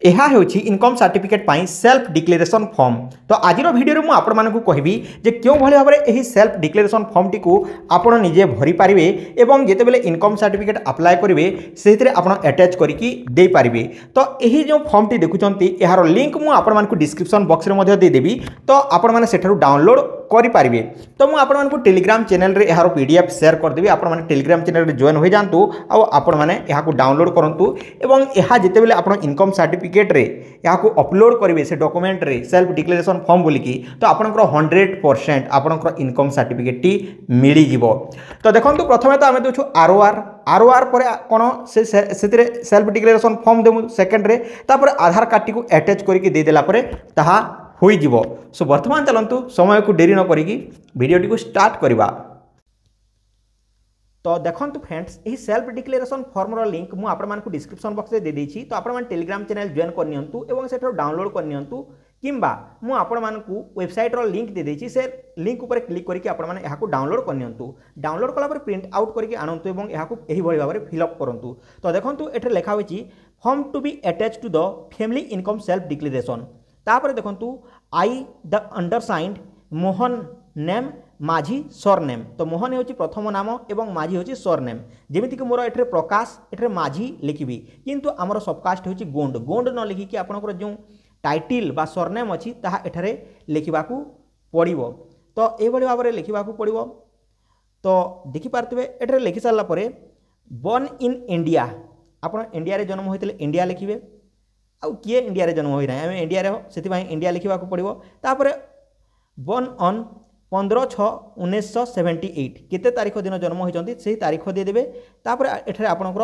यह होची income certificate पाई self declaration form. तो आज वीडियो में आपण मानकु कहबी जे क्यों भली भाबरे एही सेल्फ डिक्लेरेशन फॉर्म टी को आपण निजे भरी पारिबे एवं जेतेबेले इनकम सर्टिफिकेट अप्लाई करिवे सेहितरे आपण अटैच करिकि दे पारिबे। तो एही जो फॉर्म टी देखुचंती एहार लिंक मु आपण मानकु डिस्क्रिप्शन बॉक्स रे मध्ये दे देबी। तो आपण माने सेठारु डाउनलोड करि पारिबे। तो मु आपण मानकु टेलीग्राम चैनल रे एहार पीडीएफ शेयर कर देबी। आपण माने टेलीग्राम चैनल रे जॉइन हो जांतु आ आपण माने एहा को डाउनलोड करंतु एवं एहा जेतेबेले आपण इनकम सर्टिफिकेट रे एहा को अपलोड करिवे से डॉक्यूमेंट रे सेल्फ डिक्लेरेशन फॉर्म बोलिकी तो आपनकर 100% आपनकर इनकम सर्टिफिकेट टी मिली जिवो। तो देखंतु प्रथमे तो आमे दोछु आरओआर परे कोन से सेतिरे सेल्फ डिक्लेरेशन फॉर्म देमु सेकंड रे तापर आधार कार्ड टी को अटैच करिकि दे देला परे ताहा होई जिवो। सो वर्तमान चलंतु समय को देरी न करिकि वीडियो टी को स्टार्ट करिवा। तो देखंतु फ्रेंड्स यही सेल्फ डिक्लेरेशन फॉर्म रो लिंक मु आपण मानकु डिस्क्रिप्शन बॉक्स रे दे देछि। तो आपण मान टेलीग्राम चैनल जॉइन कर नियंतु एवं सेठो डाउनलोड कर नियंतु किंबा मु आपण मानकु वेबसाइट रो लिंक दे देछि। से लिंक ऊपर क्लिक करके आपण माने एहा को डाउनलोड कर नियंतु। डाउनलोड कला पर प्रिंट आउट करके आनंतु एवं एहा को एही भली भाबरे फिल अप करंतु। तो देखंतु एठे लेखा होछि form to be attached to the family income self declaration. तापर देखंतु I the undersigned Mohan name Majhi surname. तो मोहन होची प्रथम नाम एवं माझी होची सरनेम। जेमिति कि मोर एठरे प्रकाश एठरे माझी लिखिबी किंतु हमर सबकास्ट होची गोंड। गोंड न लिखि कि आपनकर जो टाइटल बा सरनेम अछि ताहा एठरे लिखिबाकू पड़िबो। तो ए भली भाबरे लिखिबाकू पड़िबो। तो देखि पारतबे एठरे लिखि सारला परे बोर्न इन इंडिया आपण इंडिया रे जन्म होइतले इंडिया लिखिबे। आ किए इंडिया रे जन्म होई ना हम इंडिया रे सेति भाई इंडिया लिखिबाकू पड़िबो। तापरे बोर्न ऑन 15/6/1978 केते तारीख दिन जन्म होइचंती सेही तारीख दे देबे। तापर एठरे आपनकर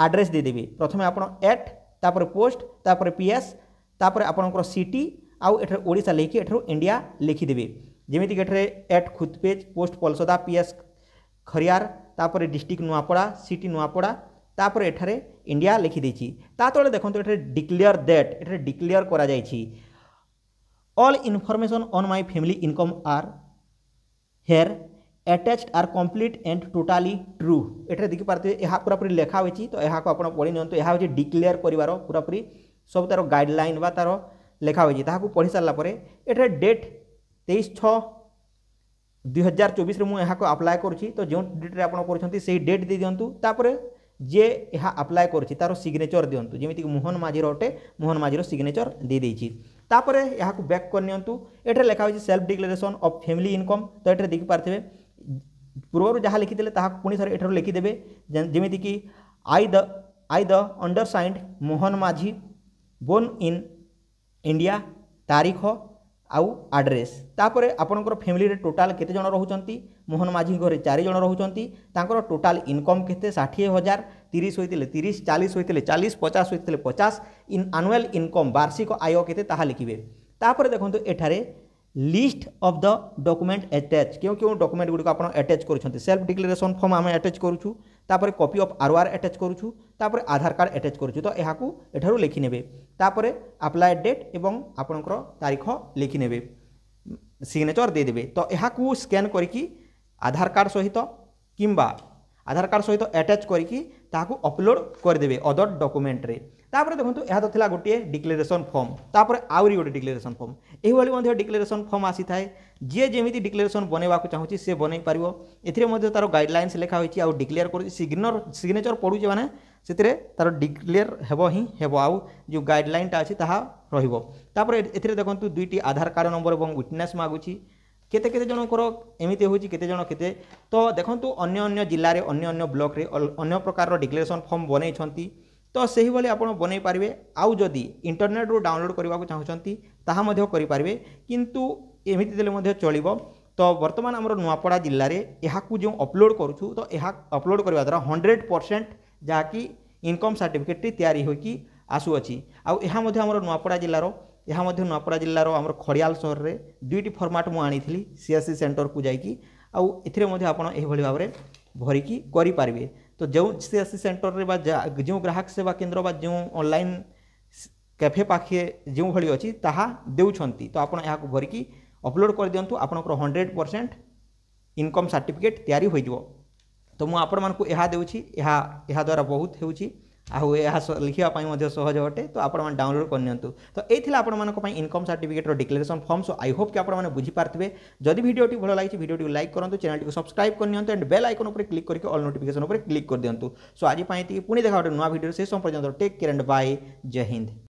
एड्रेस दे देबे। प्रथमे आपण एट तापर पोस्ट तापर पीएस तापर आपनकर सिटी आउ एठरे ओडिसा लेखि एठरो इंडिया लिखि देबे। जेमिति कि एठरे एट खुदपेज पोस्ट पलसदा पीएस खरियार तापर डिस्ट्रिक्ट नुआपड़ा सिटी नुआपड़ा तापर एठरे इंडिया लिखि देछि। ता तळे देखंतु एठरे डिक्लेयर दैट एठरे डिक्लेयर करा जायछि all information on my family income are here attached are complete and totally true. एठरे देखि पारते एहा पूरा पूरी लेखा होइछि। तो एहा को आपण पढि नियंतु। एहा होछि डिक्लेयर करिवारो पूरा पूरी सब तारो गाइडलाइन बा तारो लेखा होइछि। ताहा को पढि सारला परे एठरे डेट 23/6/2024 रे मु एहा को अप्लाई करूछि। तो जो डेट रे आपण करूछंती सेही डेट दे दियंतु। तापरे जे एहा अप्लाई करूछि तारो सिग्नेचर दियंतु। जेमिति कि मोहन माझी रोटे मोहन माझी रो सिग्नेचर दे देछि। तापरे एहा को बैक कर नियंतु। एठरे लेखा होछि self declaration of family income. तो एठरे देखि पारथिबे पूर्व जहाँ लिखिदेले ताहा पुणी थरे एठरो लिखिदेबे। जेमिति कि आई द अंडरसाइंड मोहन माझी बोर्न इन इंडिया तारीख आउ एड्रेस। तापरे आपनकर फैमिली रे टोटाल केते जण रहउचंती मोहन माझी घरे 4 जण रहउचंती। तांकर टोटाल इनकम केते 60,000 30 होइतिले 30 40 होइतिले 40 50 होइतिले 50 इन एनुअल इनकम वार्षिक आय केते ताहा लिखिबे। तापरे देखंतु एठारे list of the document attach क्यों क्यों डॉक्यूमेंट गुडी को आपण अटैच करूछंती। सेल्फ डिक्लेरेशन फॉर्म आमे अटैच करूछु। तापरे कॉपी ऑफ आरओआर अटैच करूछु। तापरे आधार कार्ड अटैच करूछु। तो एहा को एठारु लिखि नेबे। तापरे अप्लाई डेट एवं आपनकर तारीख लिखि नेबे सिग्नेचर दे देबे। तो एहा को स्कैन करके आधार कार्ड सहित किंबा आधार कार्ड सहित अटैच करके ताहाको अपलोड कर देबे अदर डॉक्यूमेंट रे। तापर देखंतु एहा तो थिला गोटे डिक्लेरेशन फॉर्म। तापर आउरी गोटे डिक्लेरेशन फॉर्म एही वाली मध्ये डिक्लेरेशन फॉर्म आसी थाए। जे जेमिति डिक्लेरेशन बनेबा को चाहूची से बनै पारिबो। एथिरे मध्ये तारो गाइडलाइंस लेखा होईची आ डिक्लेयर कर सिग्नेचर पडुची माने सेतिरे तारो डिक्लेयर हेबो ही हेबो आउ जो गाइडलाइन ता अछि ताहा रहिबो। तापर एथिरे देखंतु दुईटी आधार कार्ड नंबर एवं विटनेस मागुची केते केते जनकर एमिति होची केते जन केते। तो देखंतु अन्य अन्य जिल्ला रे अन्य ब्लॉक रे अन्य प्रकार रो डिक्लेरेशन फॉर्म बनै छंती। तो सेही भली आपण बनै पारिबे। आउ जदी इंटरनेट रो डाउनलोड करबा को चाहउचंती ताहा मध्ये करि पारिबे किंतु एमिति देले मध्ये चलिबो। तो वर्तमान हमर नुआपड़ा जिल्ला रे एहा को जो अपलोड करूछु तो एहा अपलोड करबा द्वारा 100% जाकी इनकम सर्टिफिकेट टी तयारी होई कि आसु अछि। आउ एहा मध्ये हमर नुआपड़ा जिल्ला रो यहाँ मध्य नुआपड़ा जिल्लार हमर खड़ियाल सहर रे दुईटी फॉर्मेट मु आनीथली सीएससी सेंटर को जाइकी आउ एथिरे मध्ये आपण एही भली भाबरे भरिकी करि पारिबे। तो जो सीएससी सेंटर रे बा जो ग्राहक सेवा केंद्र बा जो ऑनलाइन कैफे पाखे जो भली अछि ताहा देउछंती। तो आपण एहा को भरिकी अपलोड कर दियंतु। आपनकर 100% इनकम सर्टिफिकेट तयारी होई जिवो। तो मु आपण मानकु एहा देउछि। एहा द्वारा बहुत हेउछि आउ लिखापी सहज अटे तो आप डाउनलोड करनी तो ये आप income certificate declaration form so I hope कि आपने बुझीपारे जदि वीडियो भल लगी वीडियो लाइक करूँ चैनल को सब्सक्राइब करनी एंड बेल आइकन पर क्लिक करके ऑल नोटिफिकेशन पर क्लिक कर दिंतु सो आज पुणी देखा गोटे नुआ वीडियो से पर्यटन टेक केयर एंड बाय जय हिंद।